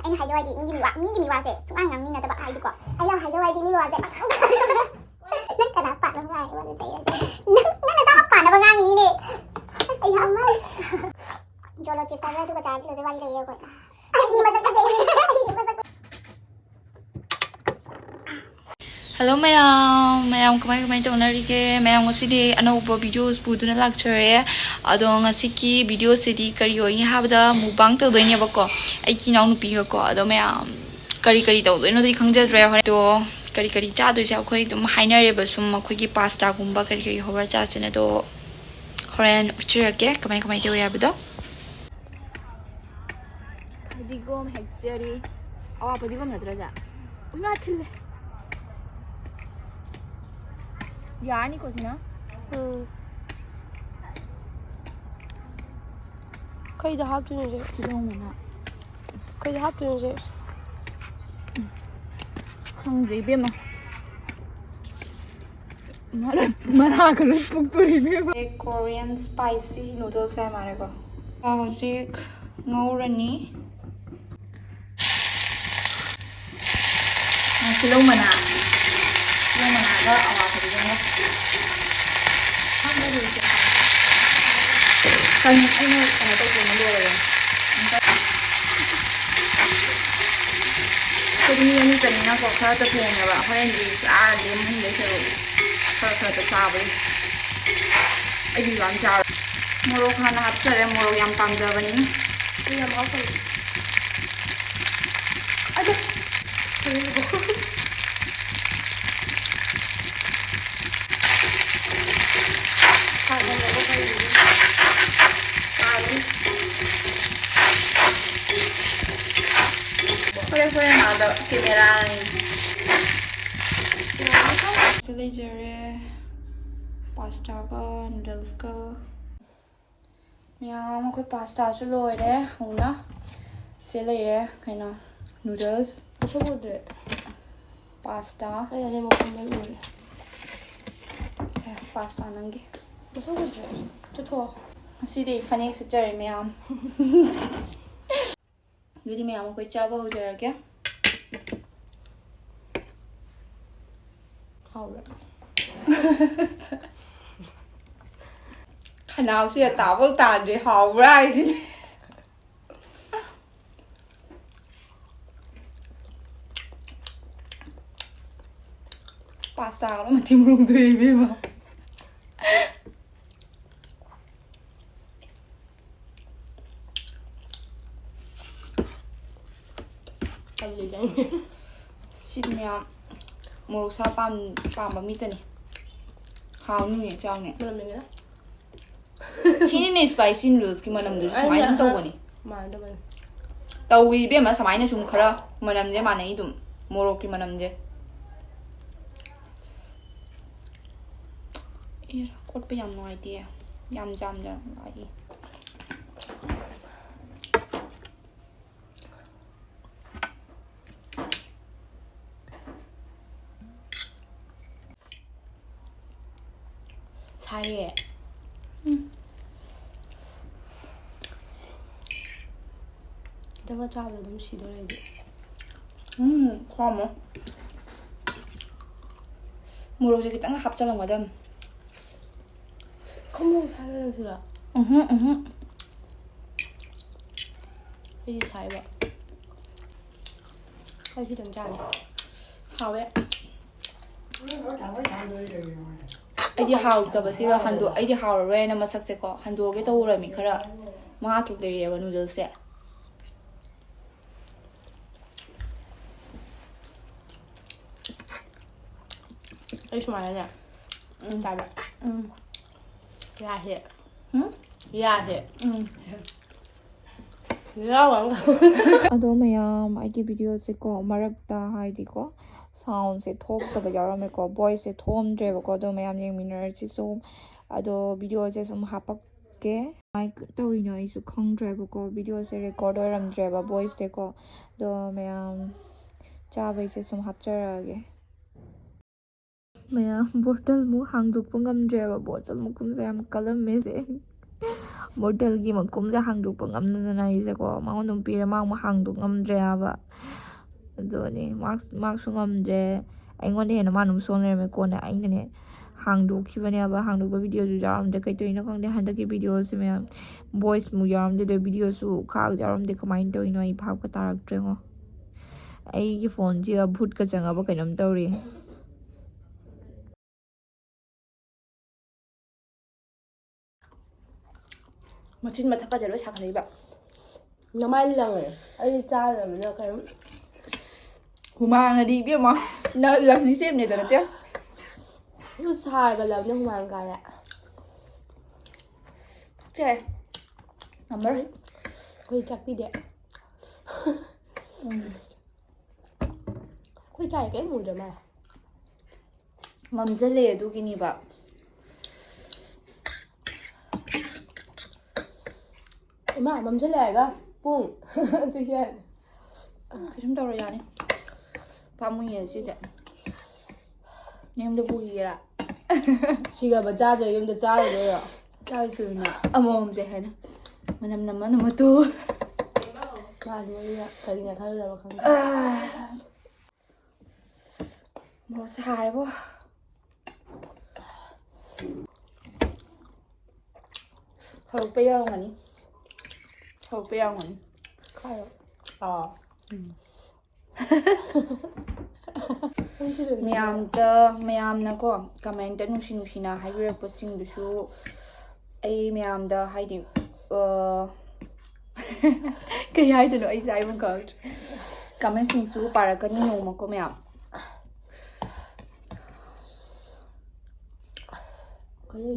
anh hay chơi đi mì hoa sẽ xuống anh mình là tập hay đi qua anh là hay chơi đi mì hoa sẽ bắt nấc cả đá bạn nó hay nó là sao bạn nó ngang như này anh ham mai cho nó chip sao tôi trả lời về đây rồi anh mà sao thế Hello mayam kamay taunarige mayam ngasidi anouba videos puduna lakchare ado ngasiki video sidi kari oi habda mukbang tawdoine bako aiki naw nupi ko ado mayam kari tawdoino dri khangjadre hore to kari chadoise akhoi dum hainare basum akhoi gi pasta gumba kari hobar chasene do horen uchirake kamay tawi habdo padigom hekjari padigom nadraja una thille यानी कुछ ना कई दहाब तुझे kilo मना कई दहाब तुझे खंग रे मा मना कर पुक्तोरी बेमा एक कोरियन स्पाइसी नूडल्स है हमारे को हौजिक ngौरनी किलो मना का आवाज है कहीं इन्हें तो बोलने लगे तो ये चलने ना को खा तो फोन है बा हमें जी लेम हम ले चलो खा तो खा भाई अभी वाम चार मोरो खाना हाथ चले मोरो यम काम जाबनी ये हम of Fue nada que me dan चले जा रहे पास्ता का नूडल्स का यहाँ मैं कोई पास्ता चलो रहे हूँ ना से ले रहे कहीं ना नूडल्स सब उधर पास्ता ये मौसम में उधर पास्ता नंगे सब उधर तो थोड़ा सीधे फने से चले मैं आम यदि मैं आम कोई चावल हो जाएगा क्या khả sẽ tạo vấn tàn để họ ra đi pasta đó mà tìm rung tùy biết mà cái gì vậy xin mèo một sao pam bấm mít này hào như vậy cho này mình nữa Chini này spicy noodles cái mà nằm dưới máy nó tàu này mà đâu mình tàu gì biết mà sao máy nó sung khara mà nằm dưới mà này tụm moro cái mà nằm dưới cốt bây yam nói đi yam jam ra lại 잘해 내가 잡을 너무 시도해야지 khoa mà mua đồ gì cái tăng hấp cho lòng vào đâm không mua 살려는 수라 이제 잘 봐. 빨리 좀 짜네. hào ấy ai đi hào tập bác sĩ là hành đồ ai đi hào rồi nằm sắc sẽ có hành đồ cái tàu rồi mình khara mà thuộc để vào noodles sẽ 이거 좀 알아야 돼. 짜봐. 야해. 응? 야해. 야왕. ꯑꯗꯣ ꯃꯌꯥꯝ ꯑꯩꯒꯤ ꯚꯤꯗꯤꯑꯣꯁꯦꯀꯣ ꯃꯔꯛꯇ ꯍꯥꯏꯗꯤꯀꯣ ꯁꯥꯎꯟꯁꯦ ꯊꯣꯛꯇꯕ ꯌꯥꯎꯔꯝꯃꯦꯀꯣ ꯚꯣꯏꯁꯁꯦ ꯊꯣꯛꯑꯝꯗ꯭ꯔꯦꯕꯀꯣ ꯑꯗꯣ ꯃꯌꯥꯝ ꯌꯦꯡꯃꯤꯟꯅꯔꯁꯤ ꯁꯨꯝ ꯑꯗꯣ ꯚꯤꯗꯤꯑꯣꯁꯦ ꯁꯨꯝ ꯍꯥꯞꯄꯛꯀꯦ ꯀꯃꯥꯏꯅ ꯇꯧꯔꯤꯅꯣ ꯑꯩꯁꯨ ꯈꯪꯗ꯭ꯔꯦꯕꯀꯣ ꯚꯤꯗꯤꯑꯣꯁꯦ ꯔꯦꯀꯣꯔꯠ ꯑꯣꯏꯔꯝꯗ꯭ꯔꯦꯕ ꯚꯣꯏꯁꯁꯦꯀꯣ ꯑꯗꯣ ꯃꯌꯥꯝ ꯆꯥꯕꯩꯁꯦ ꯁꯨꯝ ꯍꯥꯞꯆꯔꯛꯑꯒꯦ ꯃꯌꯥꯝ ꯕꯣꯇꯜꯃꯨꯛ ꯍꯥꯡꯗꯣꯛꯄ ꯉꯝꯗ꯭ꯔꯦꯕ ꯕꯣꯇꯜ ꯃꯈꯨꯝꯁꯦ ꯌꯥꯝ ꯀꯜꯂꯝꯃꯦꯁꯦ ꯕꯣꯇꯜꯒꯤ ꯃꯈꯨꯝꯁꯦ ꯍꯥꯡꯗꯣꯛꯄ ꯉꯝꯗꯗꯅ ꯑꯩꯁꯦꯀꯣ ꯃꯉꯣꯟꯗ ꯑꯗꯨꯝ ꯄꯤꯔ ꯃꯥ ꯑꯃꯨꯛ ꯍꯥꯡꯗꯣꯛ ꯉꯝꯗ꯭ꯔꯦ ꯍꯥꯏꯕ ꯑꯗꯨꯅꯤ ꯃꯥꯛꯁꯨ ꯉꯝꯗ꯭ꯔꯦ ꯑꯩꯉꯣꯟꯗ ꯍꯦꯟꯅ ꯃꯥꯅ ꯑꯗꯨꯝ ꯁꯣꯟ ꯂꯩꯔꯝꯃꯦ ꯀꯣꯟꯅ ꯑꯩꯅꯅꯦ ꯍꯥꯡꯗꯣꯛꯈꯤꯕꯅꯦꯕ ꯍꯥꯡꯗꯣꯛꯄ ꯚꯤꯗꯤꯑꯣꯁꯨ ꯌꯥꯎꯔꯝꯗ꯭ꯔꯦ ꯀꯩꯗꯧꯔꯤꯅꯣ ꯈꯪꯗꯦ ꯍꯟꯗꯛꯀꯤ ꯚꯤꯗꯤꯑꯣꯁꯦ ꯃꯌꯥꯝ ꯚꯣꯏꯁꯃꯨꯛ ꯌꯥꯎꯔꯝꯗꯦ ꯑꯗꯣ ꯚꯤꯗꯤꯑꯣꯁꯨ ꯈꯥꯛ ꯌꯥꯎꯔꯝꯗꯦ ꯀꯃꯥꯏꯅ ꯇꯧꯔꯤꯅꯣ ꯑꯩ ꯚꯥꯞꯀ ꯇꯥꯔꯛꯇ꯭ꯔꯦꯉꯣ ꯑꯩꯒꯤ ꯐꯣꯟꯁꯤꯒ ꯚꯨꯠꯀ ꯆꯪꯉꯕ ꯀꯩꯅꯣꯝ ꯇꯧꯔꯤ ꯃꯆꯤꯟ ꯃꯊꯛꯀꯁꯦ ꯂꯣꯏ ꯁꯥꯒꯠꯂꯛꯏꯕ ꯅꯃꯥꯏ ꯂꯪꯉꯦ ꯑꯩ ꯆꯥꯗ꯭ꯔꯕꯅꯤꯅ ꯀꯩꯅꯣ ꯍꯨꯃꯥꯡꯅꯗꯤ ꯏꯕꯦꯝꯃ ꯂꯪꯁꯤ ꯁꯦꯝꯅꯦꯗ ꯅꯠꯇꯦ ꯑꯗꯨ ꯁꯥꯔꯒ ꯂꯕꯅ ꯍꯨꯃꯥꯡ ꯀꯥꯔꯦ ꯆꯦ ꯅꯝꯕꯔ ꯑꯩꯈꯣꯏ ꯆꯥꯛꯄꯤꯗꯦ ꯑꯩꯈꯣꯏ ꯆꯥꯏ ꯀꯩꯝ ꯎꯗ꯭ꯔ ꯃꯥꯜꯂꯦ ꯃꯝꯁꯤꯜꯂꯦ ꯑꯗꯨꯒꯤꯅꯦꯕ ꯏꯃꯥ ꯃꯝꯁꯤꯜꯂꯛꯑꯒ ꯄꯨꯡ ꯑꯗꯨꯁꯦ ꯀꯩꯁꯨꯝ ꯇꯧꯔ ꯌꯥꯅꯤ ꯄꯥꯝꯃꯨꯏꯌꯦ ꯁꯤꯁꯦ ꯌꯨꯝꯗ ꯄꯨꯈꯤꯒꯦꯔꯥ ꯁꯤꯒꯕ ꯆꯥꯗ꯭ꯔꯦ ꯌꯨꯝꯗ ꯆꯥꯔꯨꯗꯣꯏꯔꯣ ꯆꯥꯔꯨꯁꯤꯔꯅ ꯑꯃꯃꯝꯁꯦ ꯍꯥꯏꯅ ꯃꯅꯝ ꯅꯝꯃ ꯅꯝꯃꯇꯨ ꯃꯥꯁꯨ ꯑꯩꯅ ꯀꯔꯤꯅ ꯈꯜꯂꯨꯔꯕ ꯈꯪꯗꯦ ꯃꯣꯔꯣꯛ ꯁꯥꯔꯦꯕꯣ ꯍꯧꯔꯛꯄ ꯌꯥꯎꯔꯝꯒꯅꯤ ꯈꯥꯏꯌꯣ ꯑꯥ ꯃꯌꯥꯝꯅꯀꯣ ꯀꯃꯦꯟꯇ ꯅꯨꯡꯁꯤꯅ ꯍꯥꯏꯕꯤꯔꯛꯄꯁꯤꯡꯗꯨꯁꯨ ꯑꯩ ꯃꯌꯥꯝꯗ ꯍꯥꯏꯗꯤ ꯀꯩ ꯍꯥꯏꯗꯣꯏꯅꯣ ꯑꯩꯁꯦ ꯍꯥꯏꯕ ꯈꯪꯗ꯭ꯔꯦ ꯀꯃꯦꯟꯁꯤꯡꯁꯨ ꯄꯥꯔꯛꯀꯅꯤ ꯅꯣꯡꯃꯀꯣ ꯃꯌꯥꯝ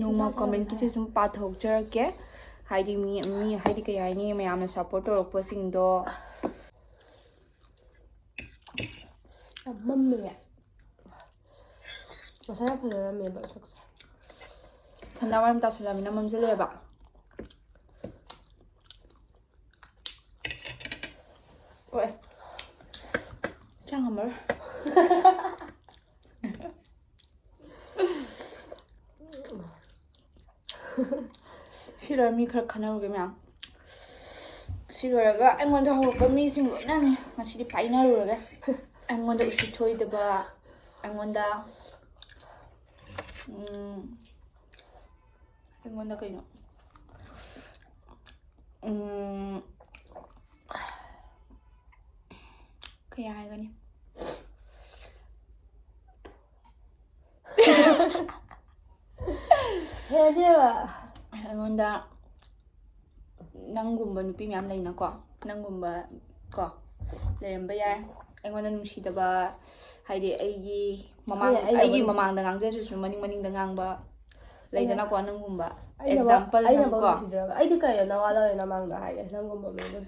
ꯅꯣꯡꯃ ꯀꯃꯦꯟꯠꯀꯤꯁꯦ ꯁꯨꯝ ꯄꯥꯊꯣꯛꯆꯔꯛꯀꯦ ꯍꯥꯏꯗꯤ ꯃꯤ ꯍꯥꯏꯗꯤ ꯀꯩ ꯍꯥꯏꯅꯤ ꯃꯌꯥꯝꯅ ꯁꯞꯄꯣꯔꯠ ꯇꯧꯔꯛꯄꯁꯤꯡꯗꯣ ꯌꯥꯝ ꯃꯝꯃꯦ ꯉꯁꯥꯏ ꯌꯥꯝ ꯐꯖꯔꯝꯃꯦꯕ ꯁꯛꯁꯦ ꯁꯟꯗꯥ ꯋꯥꯏꯔꯝ ꯇꯥꯁꯜꯂꯃꯤꯅ ꯃꯝꯁꯤꯜꯂꯛꯑꯦꯕ ꯍꯣꯏ ꯆꯪꯉꯝꯃꯔꯣꯏ ꯁꯤ ꯂꯣꯏꯔ ꯃꯤ ꯈꯔ ꯈꯟꯅꯔꯨꯒꯦ ꯃꯌꯥꯝ ꯁꯤ ꯂꯣꯏꯔꯒ ꯑꯩꯉꯣꯟꯗ ꯍꯧꯔꯛꯄ ꯃꯤꯁꯤꯡ ꯂꯣꯏꯅꯅꯤ ꯉꯁꯤꯗꯤ ꯄꯥꯏꯅꯔꯨꯔꯒꯦ ꯑꯩꯉꯣꯟꯗ ꯎꯁꯤꯠꯊꯣꯏꯗꯕ ꯑꯩꯉꯣꯟꯗ ꯀꯩꯅꯣ ꯀꯩ ꯍꯥꯏꯒꯅꯤ ꯍꯦꯗꯦꯕ ꯑꯩꯉꯣꯟꯗ ꯅꯪꯒꯨꯝꯕ ꯅꯨꯄꯤ ꯃꯌꯥꯝ ꯂꯩꯅꯀꯣ ꯅꯪꯒꯨꯝꯕ ꯀꯣ ꯂꯩꯔꯝꯕ ꯌꯥꯏ ꯑꯩꯉꯣꯟꯗ ꯅꯨꯡꯁꯤꯗꯕ ꯍꯥꯏꯗꯤ ꯑꯩꯒꯤ ꯃꯃꯥꯡꯗ ꯉꯥꯡꯖꯗ꯭ꯔꯁꯨ ꯃꯅꯤꯡꯗ ꯉꯥꯡꯕ ꯂꯩꯗꯅꯀꯣ ꯅꯪꯒꯨꯝꯕ ꯑꯦꯛꯖꯥꯝꯄꯜ ꯅꯪꯀꯣ ꯑꯩꯗꯤ ꯀꯩꯅꯣ ꯅꯋꯥ ꯂꯧꯔꯦ ꯅꯃꯥꯡꯗ ꯍꯥꯏꯒꯦ ꯅꯪꯒꯨꯝꯕ ꯃꯤꯗꯣ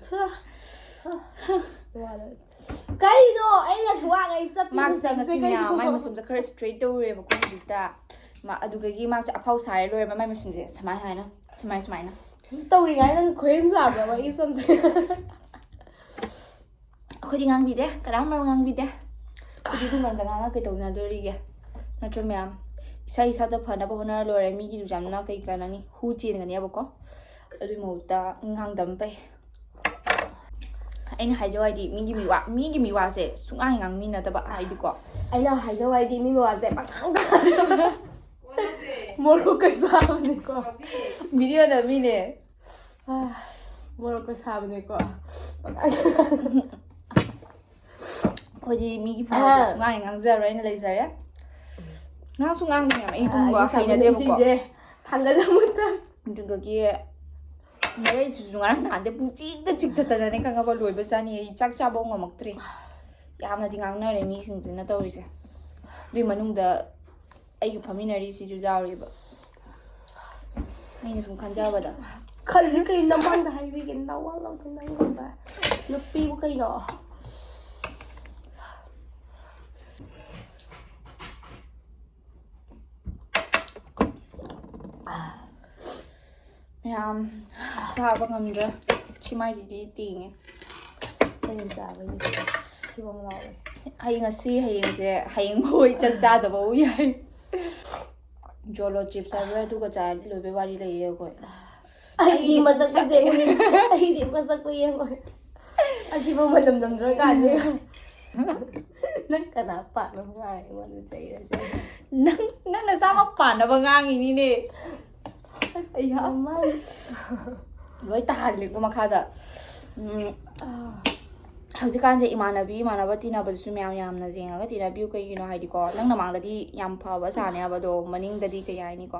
ꯀꯩꯅꯣ ꯑꯩꯅ ꯋꯥꯉꯩ ꯃꯥꯁꯦ ꯉꯁꯤꯅꯦ ꯃꯥꯏ ꯃꯁꯝꯁꯦ ꯈꯔ ꯏꯁꯇ꯭ꯔꯦꯠ ꯇꯧꯔꯦꯕꯀꯣ ꯍꯧꯖꯤꯛꯇ ꯑꯗꯨꯗꯒꯤ ꯃꯥꯁꯦ ꯑꯐꯥꯎ ꯁꯥꯔꯦ ꯂꯣꯏꯔꯦꯕ ꯃꯥꯏ ꯃꯁꯝꯁꯦ ꯁꯨꯃꯥꯏꯅ ꯇꯧꯔꯤꯉꯥꯏ ꯅꯪ ꯈꯣꯏꯔꯦꯟ ꯆꯥꯕ꯭ꯔꯕ ꯑꯩ ꯁꯝꯁꯦ ꯑꯩꯈꯣꯏꯗꯤ ꯉꯥꯡꯕꯤꯗꯦ ꯀꯅꯥꯝ ꯉꯥꯡꯕꯤꯗꯦ ꯑꯩꯈꯣꯏꯗꯤ ꯑꯗꯨꯝꯕꯗ ꯉꯥꯡꯉ ꯀꯩ ꯇꯧꯅꯗꯣꯔꯤꯒꯦ ꯅꯠꯇ꯭ꯔꯣ ꯃꯌꯥꯝ ꯏꯁꯥꯗ ꯐꯅꯕ ꯍꯣꯠꯅꯔ ꯂꯣꯏꯔꯦ ꯃꯤꯒꯤꯗꯨ ꯌꯥꯝꯅ ꯀꯩ ꯀꯥꯟꯅꯅꯤ ꯍꯨ ꯆꯦꯟꯒꯅꯦꯕꯀꯣ ꯑꯗꯨꯒꯤ ꯃꯍꯨꯠꯇ ꯉꯥꯡꯗꯕ ꯐꯩ ꯑꯩꯅ ꯍꯥꯏꯖꯧ ꯍꯥꯏꯗꯤ ꯃꯤꯒꯤ ꯃꯤꯋꯥꯁꯦ ꯁꯨꯡꯉꯥꯡ ꯉꯥꯡꯃꯤꯟꯅꯗꯕ ꯍꯥꯏꯗꯤꯀꯣ ꯑꯩꯅ ꯍꯥꯏꯖꯧ ꯍꯥꯏꯗꯤ ꯃꯤ ꯃꯋꯥꯁꯦ ꯄꯪꯉꯥꯡꯗ ꯃꯣꯔꯣꯛꯀ ꯁꯥꯕꯅꯦꯀꯣ ꯚꯤꯗꯤꯑꯣꯗ ꯃꯤꯅꯦ ꯃꯣꯔꯣꯛꯀ ꯁꯥꯕꯅꯦꯀꯣ ꯑꯩꯈꯣꯏꯗꯤ ꯃꯤꯒꯤ ꯐꯅꯕ ꯁꯨꯡꯉꯥꯡ ꯉꯥꯡꯖꯔꯣꯏꯅ ꯂꯩꯖꯔꯦ ꯉꯥꯡꯁꯨ ꯉꯥꯡꯗꯦ ꯃꯌꯥꯝ ꯑꯩ ꯇꯨꯝꯕ ꯍꯩꯅꯗꯦꯕꯀꯣ ꯊꯥꯡꯒꯠꯂꯝꯃꯨꯗ ꯑꯗꯨꯗꯒꯤ ꯃꯔꯩꯁꯤꯁꯨ ꯉꯔꯥꯡ ꯅꯍꯥꯟꯗꯩ ꯆꯤꯛꯊꯠꯇꯅꯅꯦ ꯈꯪꯉꯕ ꯂꯣꯏꯕ ꯆꯥꯅꯤ ꯑꯩ ꯆꯥꯛ ꯆꯥꯕꯧ ꯉꯝꯃꯛꯇ꯭ꯔꯦ ꯌꯥꯝꯅꯗꯤ ꯉꯥꯡꯅꯔꯦ ꯃꯤꯁꯤꯡꯁꯤꯅ ꯇꯧꯔꯤꯁꯦ ꯑꯗꯨꯏ ꯃꯅꯨꯡꯗ ꯑꯩꯒ ꯐꯝꯃꯤꯟꯅꯔꯤꯁꯤꯁꯨ ꯌꯥꯎꯔꯤꯕ ꯑꯩꯅ ꯁꯨꯝ ꯈꯟꯖꯕꯗ ꯈꯜꯂꯤ ꯀꯩ ꯅꯃꯥꯡꯗ ꯍꯥꯏꯕꯤꯒꯦ ꯅꯋꯥ ꯂꯧꯗꯦ ꯅꯪꯒꯨꯝꯕ ꯅꯨꯄꯤꯕꯨ ꯀꯩꯅꯣ ꯃꯌꯥꯝ ꯆꯥꯕ ꯉꯝꯗ꯭ꯔꯦ ꯁꯤꯃꯥꯏꯁꯤꯗꯤ ꯇꯦꯡꯉꯦ ꯀꯩꯅ ꯆꯥꯕꯒꯤ ꯁꯤꯕꯣꯡ ꯂꯥꯎꯋꯦ ꯍꯌꯦꯡꯁꯦ ꯍꯌꯦꯡꯐꯥꯎ ꯆꯥꯛ ꯆꯥꯗꯕꯕꯨ ꯌꯥꯏ ꯖꯣꯂꯣ ꯆꯤꯞꯁ ꯍꯥꯏꯕ꯭ꯔꯥ ꯑꯗꯨꯒ ꯆꯥꯔꯗꯤ ꯂꯣꯏꯕꯩ ꯋꯥꯔꯤ ꯂꯩꯌꯦ ꯑꯩꯈꯣꯏ ꯑꯩꯗꯤ ꯃꯁꯛꯄꯨꯁꯦ ꯑꯩꯗꯤ ꯃꯁꯛꯄꯨ ꯌꯦꯡꯉꯣꯏ ꯑꯁꯤꯐꯥꯎ ꯃꯇꯝ ꯅꯝꯗ꯭ꯔꯀꯥꯟꯗ ꯅꯪ ꯀꯅꯥ ꯄꯥꯠꯅꯕ ꯉꯥꯏ ꯑꯩꯉꯣꯟꯗ ꯆꯩꯔꯁꯦ ꯅꯪ ꯅꯁꯥꯃꯛ ꯄꯥꯟꯅꯕ ꯉꯥꯡꯉꯤꯅꯤꯅꯦ ꯑꯩ ꯂꯣꯏ ꯇꯥꯍꯜꯂꯦꯀꯣ ꯃꯈꯥꯗ ꯍꯧꯖꯤꯛꯀꯥꯟꯁꯦ ꯏꯃꯥꯟꯅꯕ ꯇꯤꯟꯅꯕꯗꯨꯁꯨ ꯌꯥꯝꯅ ꯌꯦꯡꯉꯒ ꯇꯤꯟꯅꯕꯤꯌꯨ ꯀꯩꯒꯤꯅꯣ ꯍꯥꯏꯗꯤꯀꯣ ꯅꯪ ꯅꯃꯥꯡꯗꯗꯤ ꯌꯥꯝ ꯐꯕ ꯁꯥꯅꯦꯕ ꯑꯗꯣ ꯃꯅꯤꯡꯗꯗꯤ ꯀꯩ ꯍꯥꯏꯅꯤꯀꯣ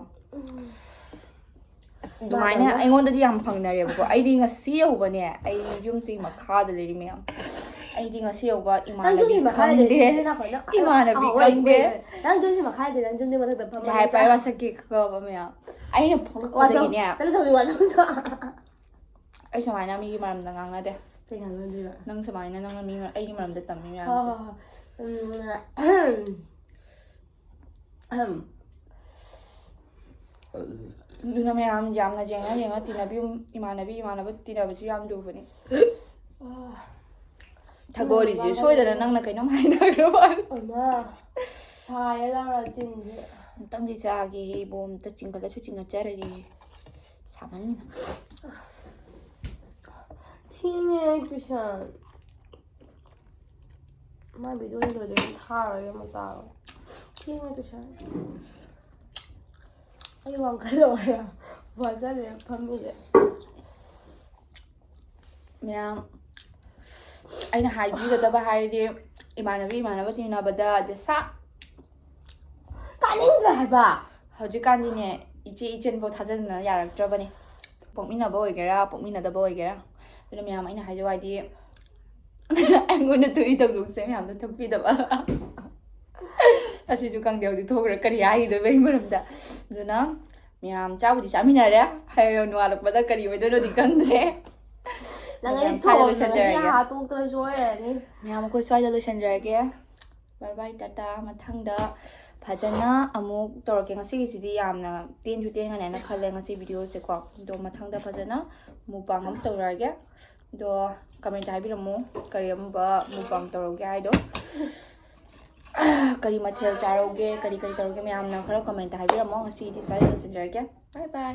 ꯑꯗꯨꯃꯥꯏꯅ ꯑꯩꯉꯣꯟꯗꯗꯤ ꯌꯥꯝ ꯐꯪꯅꯔꯦꯕꯀꯣ ꯑꯩꯗꯤ ꯉꯁꯤ ꯌꯧꯕꯅꯦ ꯑꯩ ꯌꯨꯝꯁꯤ ꯃꯈꯥꯗ ꯂꯩꯔꯤ ꯃꯌꯥꯝ ꯑꯩꯗꯤ ꯉꯁꯤ ꯌꯧꯕ ꯏꯃꯥꯟꯅꯕꯤ ꯈꯪꯗꯦ ꯏꯃꯥꯟꯅꯕꯤ ꯈꯪꯗꯦ ꯅꯪ ꯌꯨꯝꯁꯤ ꯃꯈꯥꯗ ꯅꯪ ꯌꯨꯝꯁꯤ ꯃꯊꯛꯇ ꯐꯝꯕ ꯌꯥꯏ ꯄꯥꯏ ꯋꯥꯁꯛꯀꯦ ꯈꯕ ꯃꯌꯥꯝ ꯑꯩꯅ ꯐꯣꯡꯂꯛꯄꯗꯒꯤꯅꯦ ꯑꯩ ꯁꯨꯃꯥꯏꯅ ꯃꯤꯒꯤ ꯃꯔꯝꯗ ꯉꯥꯡꯅꯗꯦ ꯀꯩ ꯉꯥꯡꯅꯗꯣꯏꯕ ꯅꯪ ꯁꯨꯃꯥꯏꯅ ꯅꯪꯅ ꯑꯩꯒꯤ ꯃꯔꯝꯗ ꯇꯝꯃꯤ ꯍꯣꯏ ꯃꯌꯥꯝꯁꯦ ꯑꯗꯨꯅ ꯃꯌꯥꯝ ꯌꯥꯝꯅ ꯌꯦꯡꯉ ꯇꯤꯟꯅꯕꯤꯌꯨ ꯏꯃꯥꯟꯅꯕ ꯇꯤꯟꯅꯕꯁꯨ ꯌꯥꯝ ꯂꯨꯕꯅꯤ ꯊꯒꯣꯔꯤꯁꯦ ꯁꯣꯏꯗꯅ ꯅꯪꯅ ꯀꯩꯅꯣꯝ ꯍꯥꯏꯅꯈ꯭ꯔꯕ ꯑꯃ ꯁꯥꯏꯌꯦ ꯂꯥꯎꯔ ꯆꯤꯟꯁꯦ ꯑꯃꯨꯛꯇꯪꯗꯤ ꯆꯥꯒꯦ ꯏꯕꯣ ꯑꯝꯇ ꯆꯤꯡꯒꯠꯂꯁꯨ ꯆꯤꯡꯒꯠꯆꯔꯒꯦ ꯁꯥꯃꯟꯅ ꯊꯦꯡꯉꯦ ꯇꯨꯏꯁꯟ ꯃꯥ ꯚꯤꯗꯤꯑꯣ ꯂꯣꯏꯗ꯭ꯔꯗꯤ ꯊꯥꯔꯣꯏ ꯑꯃ ꯇꯥꯔꯣ ꯊꯦꯡꯉꯦ ꯇꯨꯏꯁꯟ ꯑꯩ ꯋꯥꯡꯈꯠꯂꯛꯑꯣꯔꯥ ꯋꯥꯖꯔꯦ ꯐꯝꯃꯤꯁꯦ ꯃꯌꯥꯝ ꯑꯩꯅ ꯍꯥꯏꯕꯤꯒꯗꯕ ꯍꯥꯏꯔꯗꯤ ꯏꯃꯥꯟꯅꯕ ꯇꯤꯟꯅꯕꯗ ꯗꯁꯥ ꯇꯥꯅꯤꯡꯗ꯭ꯔꯦ ꯍꯥꯏꯕ ꯍꯧꯖꯤꯛꯀꯥꯟꯗꯤꯅꯦ ꯏꯆꯦꯟꯐꯥꯎ ꯊꯥꯖꯗꯅ ꯌꯥꯔꯛꯇ꯭ꯔꯕꯅꯦ ꯄꯣꯛꯃꯤꯟꯅꯕ ꯑꯣꯏꯒꯦꯔꯥ ꯄꯣꯛꯃꯤꯟꯅꯗꯕ ꯑꯣꯏꯒꯦꯔꯥ ꯑꯗꯨꯅ ꯃꯌꯥꯝ ꯑꯩꯅ ꯍꯥꯏꯖꯧ ꯍꯥꯏꯗꯤ ꯑꯩꯉꯣꯟꯗ ꯊꯣꯛꯏ ꯊꯧꯗꯣꯛꯁꯦ ꯃꯌꯥꯝꯗ ꯊꯣꯛꯄꯤꯗꯕ ꯑꯁꯤꯁꯨ ꯈꯪꯗꯦ ꯍꯧꯖꯤꯛ ꯊꯣꯛꯈ꯭ꯔꯦ ꯀꯔꯤ ꯍꯥꯏꯈꯤꯗꯣꯏꯕ ꯑꯩ ꯃꯔꯝꯗ ꯑꯗꯨꯅ ꯃꯌꯥꯝ ꯆꯥꯕꯨꯗꯤ ꯆꯥꯃꯤꯟꯅꯔꯦ ꯍꯌꯦꯡ ꯅꯣꯡꯉꯥꯜꯂꯛꯄꯗ ꯀꯔꯤ ꯑꯣꯏꯗꯣꯏꯅꯣꯗꯤ ꯈꯪꯗ꯭ꯔꯦ ꯅꯪ ꯑꯩ ꯊꯣꯡꯗꯅ ꯍꯥꯠꯇꯣꯛꯇꯅꯁꯨ ꯑꯣꯏꯔꯅꯤ ꯃꯌꯥꯝ ꯑꯩꯈꯣꯏ ꯁ꯭ꯋꯥꯏꯗ ꯂꯣꯏꯁꯤꯟꯖꯔꯒꯦ ꯕꯥꯏ ꯕꯥꯏ ꯇꯥꯇꯥ ꯃꯊꯪꯗ ꯐꯖꯅ ꯑꯃꯨꯛ ꯇꯧꯔꯛꯀꯦ ꯉꯁꯤꯒꯤꯁꯤꯗꯤ ꯌꯥꯝꯅ ꯇꯦꯟꯁꯨ ꯇꯦꯟꯒꯅꯦꯅ ꯈꯜꯂꯦ ꯉꯁꯤ ꯚꯤꯗꯤꯑꯣꯁꯦꯀꯣ ꯑꯗꯣ ꯃꯊꯪꯗ ꯐꯖꯅ ꯃꯨꯛꯕꯥꯡ ꯑꯃ ꯇꯧꯔꯛꯑꯒꯦ ꯑꯗꯣ ꯀꯃꯦꯟꯇ ꯍꯥꯏꯕꯤꯔꯝꯃꯨ ꯀꯔꯝꯕ ꯃꯨꯛꯕꯥꯡ ꯇꯧꯔꯧꯒꯦ ꯍꯥꯏꯗꯣ ꯀꯔꯤ ꯃꯊꯦꯜ ꯆꯥꯔꯧꯒꯦ ꯀꯔꯤ ꯇꯧꯔꯒꯦ ꯃꯌꯥꯝꯅ ꯈꯔ ꯀꯃꯦꯟꯇ ꯍꯥꯏꯕꯤꯔꯝꯃꯣ ꯉꯁꯤꯗꯤ ꯁ꯭ꯋꯥꯏꯗ ꯂꯣꯏꯁꯤꯟꯖꯔꯒꯦ ꯕꯥꯏ ꯕꯥꯏ